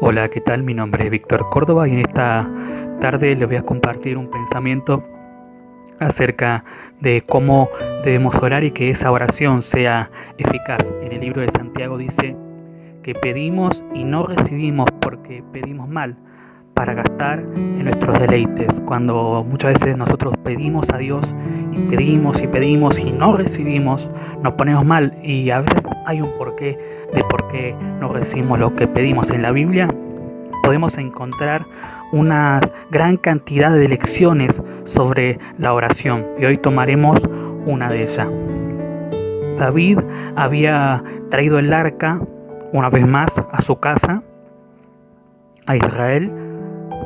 Hola, ¿qué tal? Mi nombre es Víctor Córdoba y en esta tarde les voy a compartir un pensamiento acerca de cómo debemos orar y que esa oración sea eficaz. En el libro de Santiago dice que pedimos y no recibimos porque pedimos mal, para gastar en nuestros deleites. Cuando muchas veces nosotros pedimos a Dios y pedimos y no recibimos, nos ponemos mal, y a veces hay un porqué de por qué no recibimos lo que pedimos. En la Biblia podemos encontrar una gran cantidad de lecciones sobre la oración y hoy tomaremos una de ellas. David había traído el arca una vez más a su casa, a Israel,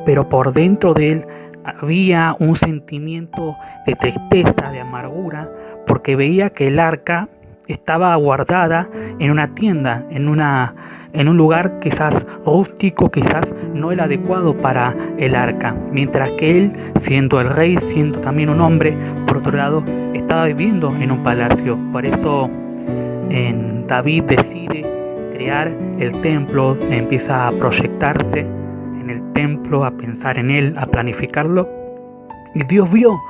pero por dentro de él había un sentimiento de tristeza, de amargura, porque veía que el arca estaba guardada en una tienda, en un lugar quizás rústico, quizás no el adecuado para el arca, mientras que él, siendo el rey, siendo también un hombre, por otro lado, estaba viviendo en un palacio. Por eso David decide crear el templo, empieza a proyectarse en el templo, a pensar en él, a planificarlo, y Dios vio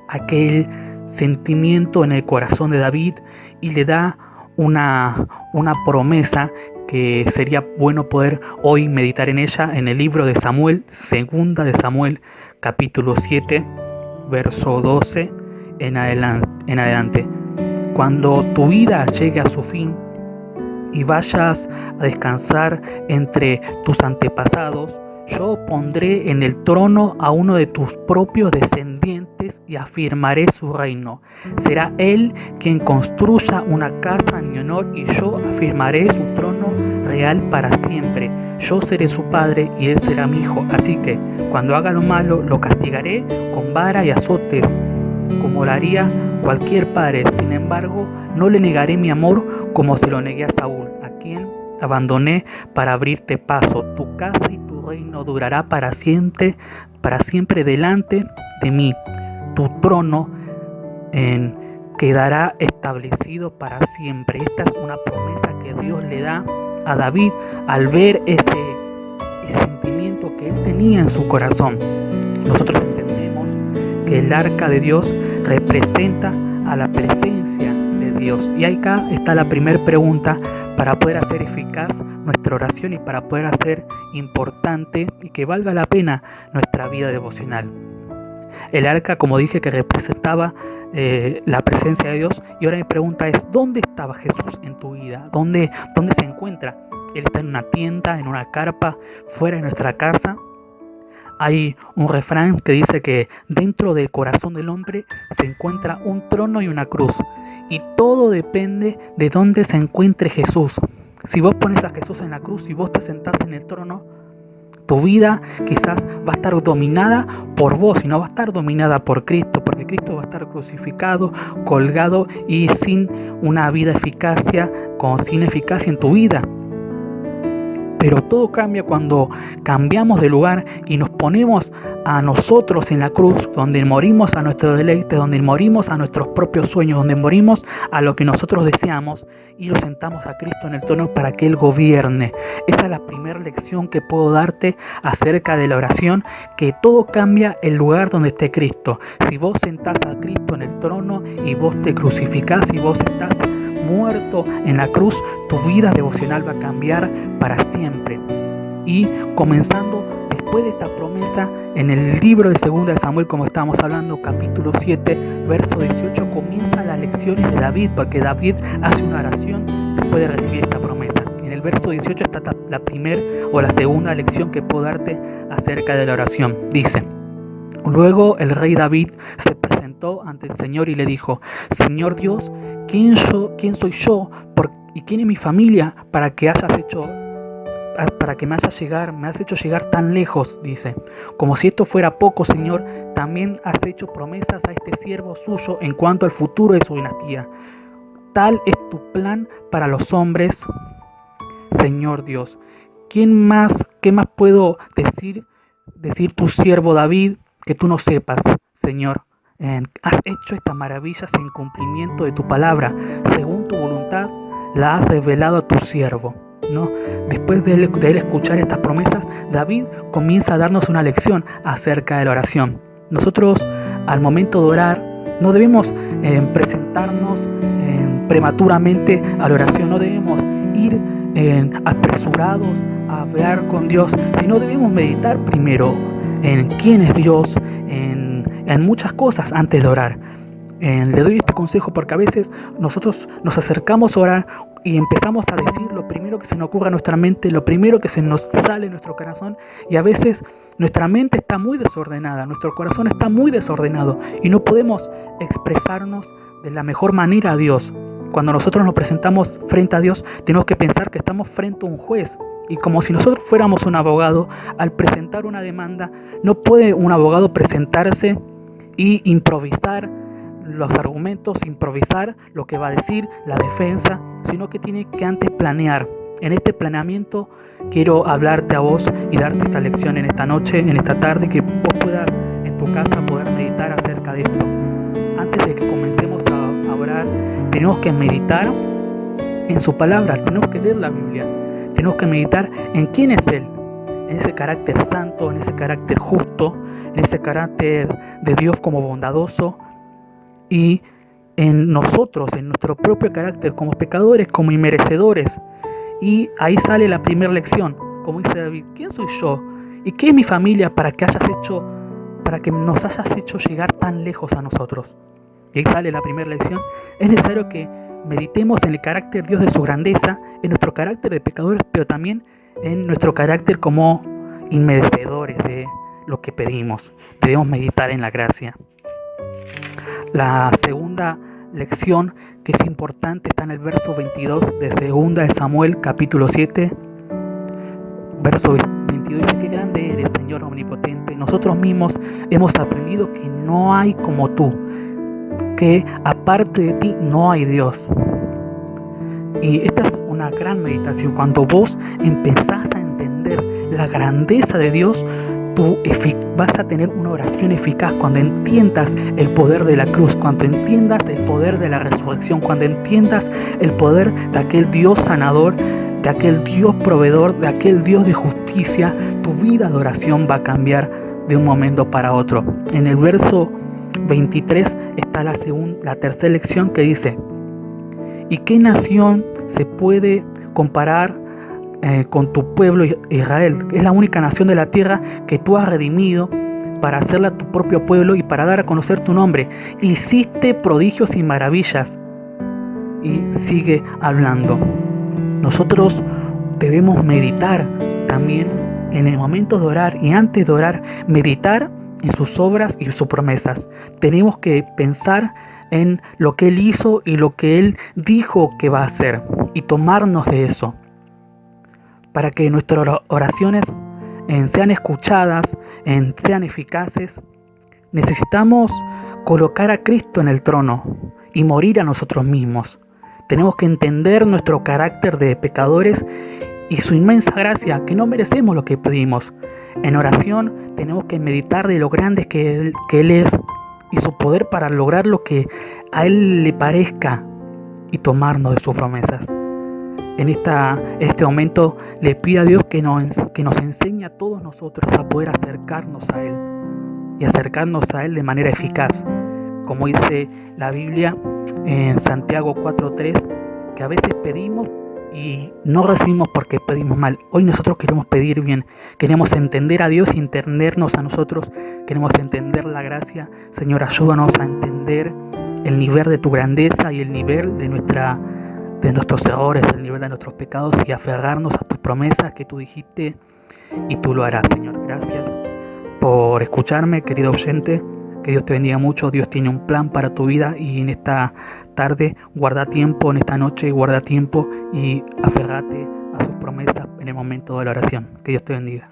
aquel sentimiento en el corazón de David y le da una promesa que sería bueno poder hoy meditar en ella, en el libro de Samuel, segunda de Samuel, capítulo 7, verso 12 en adelante. Cuando tu vida llegue a su fin y vayas a descansar entre tus antepasados, yo pondré en el trono a uno de tus propios descendientes y afirmaré su reino. Será él quien construya una casa en mi honor y yo afirmaré su trono real para siempre. Yo seré su padre y él será mi hijo. Así que cuando haga lo malo, lo castigaré con vara y azotes, como lo haría cualquier padre. Sin embargo, no le negaré mi amor como se lo negué a Saúl, a quien abandoné para abrirte paso. Tu casa y tu reino durará para siempre delante de mí. Tu trono quedará establecido para siempre. Esta es una promesa que Dios le da a David al ver ese sentimiento que él tenía en su corazón. Nosotros entendemos que el arca de Dios representa a la presencia de Dios. Y acá está la primera pregunta para poder hacer eficaz nuestra oración y para poder hacer importante y que valga la pena nuestra vida devocional. El arca, como dije, que representaba la presencia de Dios. Y ahora mi pregunta es, ¿dónde estaba Jesús en tu vida? ¿Dónde se encuentra? ¿Él está en una tienda, en una carpa, fuera de nuestra casa? Hay un refrán que dice que dentro del corazón del hombre se encuentra un trono y una cruz. Y todo depende de dónde se encuentre Jesús. Si vos pones a Jesús en la cruz y vos te sentás en el trono, tu vida quizás va a estar dominada por vos y no va a estar dominada por Cristo, porque Cristo va a estar crucificado, colgado y sin una vida sin eficacia en tu vida. Pero todo cambia cuando cambiamos de lugar y nos ponemos a nosotros en la cruz, donde morimos a nuestros deleites, donde morimos a nuestros propios sueños, donde morimos a lo que nosotros deseamos y lo sentamos a Cristo en el trono para que Él gobierne. Esa es la primera lección que puedo darte acerca de la oración, que todo cambia el lugar donde esté Cristo. Si vos sentás a Cristo en el trono y vos te crucificás y vos estás muerto en la cruz, tu vida devocional va a cambiar para siempre. Y comenzando después de esta promesa, en el libro de segunda de Samuel, como estábamos hablando, capítulo 7, verso 18, comienzan las lecciones de David, porque David hace una oración después de recibir esta promesa. En el verso 18 está la primera o la segunda lección que puedo darte acerca de la oración. Dice: luego el rey David se presentó ante el Señor y le dijo: Señor Dios, ¿quién soy yo y quién es mi familia para que me has hecho llegar tan lejos? Dice. Como si esto fuera poco, Señor, también has hecho promesas a este siervo suyo en cuanto al futuro de su dinastía. Tal es tu plan para los hombres, Señor Dios. ¿Qué más puedo decir tu siervo David que tú no sepas, Señor? Has hecho estas maravillas en cumplimiento de tu palabra, según tu voluntad la has revelado a tu siervo. ¿no? Después de él escuchar estas promesas, David comienza a darnos una lección acerca de la oración. Nosotros, al momento de orar, no debemos presentarnos prematuramente a la oración, no debemos ir apresurados a hablar con Dios, sino debemos meditar primero en quién es Dios, en muchas cosas antes de orar. Le doy este consejo porque a veces nosotros nos acercamos a orar y empezamos a decir lo primero que se nos ocurre a nuestra mente, lo primero que se nos sale en nuestro corazón, y a veces nuestra mente está muy desordenada, nuestro corazón está muy desordenado y no podemos expresarnos de la mejor manera a Dios. Cuando nosotros nos presentamos frente a Dios, tenemos que pensar que estamos frente a un juez. Y como si nosotros fuéramos un abogado, al presentar una demanda, no puede un abogado presentarse y improvisar los argumentos, improvisar lo que va a decir la defensa, sino que tiene que antes planear. En este planeamiento quiero hablarte a vos y darte esta lección en esta noche, en esta tarde, que vos puedas en tu casa poder meditar acerca de esto. Antes de que comencemos a orar, tenemos que meditar en su palabra, tenemos que leer la Biblia, tenemos que meditar en quién es Él, en ese carácter santo, en ese carácter justo, en ese carácter de Dios como bondadoso, y en nosotros, en nuestro propio carácter como pecadores, como inmerecedores. Y ahí sale la primera lección, como dice David: ¿quién soy yo? ¿Y qué es mi familia para que nos hayas hecho llegar tan lejos a nosotros? Y ahí sale la primera lección. Es necesario que meditemos en el carácter de Dios, de su grandeza, en nuestro carácter de pecadores, pero también en nuestro carácter como inmerecedores de lo que pedimos. Debemos meditar en la gracia. La segunda lección que es importante está en el verso 22 de 2 de Samuel, capítulo 7. Verso 22 dice: qué grande eres, Señor omnipotente. Nosotros mismos hemos aprendido que no hay como tú, que aparte de ti no hay Dios. Y esta es una gran meditación. Cuando vos empezás a entender la grandeza de Dios, tú vas a tener una oración eficaz cuando entiendas el poder de la cruz, cuando entiendas el poder de la resurrección, cuando entiendas el poder de aquel Dios sanador, de aquel Dios proveedor, de aquel Dios de justicia. Tu vida de oración va a cambiar de un momento para otro. En el verso 23 está la tercera lección, que dice: ¿y qué nación se puede comparar con tu pueblo Israel? Es la única nación de la tierra que tú has redimido para hacerla tu propio pueblo y para dar a conocer tu nombre. Hiciste prodigios y maravillas. Y sigue hablando. Nosotros debemos meditar también en el momento de orar, y antes de orar, meditar en sus obras y sus promesas. Tenemos que pensar en lo que Él hizo y lo que Él dijo que va a hacer, y tomarnos de eso, para que nuestras oraciones sean escuchadas, sean eficaces. Necesitamos colocar a Cristo en el trono y morir a nosotros mismos. Tenemos que entender nuestro carácter de pecadores y su inmensa gracia, que no merecemos lo que pedimos. En oración tenemos que meditar de lo grande que Él es y su poder para lograr lo que a Él le parezca, y tomarnos de sus promesas. En este momento le pido a Dios que nos enseñe a todos nosotros a poder acercarnos a Él, y acercarnos a Él de manera eficaz. Como dice la Biblia en Santiago 4:3, que a veces pedimos y no recibimos porque pedimos mal. Hoy nosotros queremos pedir bien, queremos entender a Dios y entendernos a nosotros, queremos entender la gracia. Señor, ayúdanos a entender el nivel de tu grandeza y el nivel de nuestros errores, el nivel de nuestros pecados, y aferrarnos a tus promesas que tú dijiste, y tú lo harás, Señor. Gracias por escucharme, querido oyente. Que Dios te bendiga mucho. Dios tiene un plan para tu vida, y en esta tarde guarda tiempo, en esta noche guarda tiempo y aférrate a sus promesas en el momento de la oración. Que Dios te bendiga.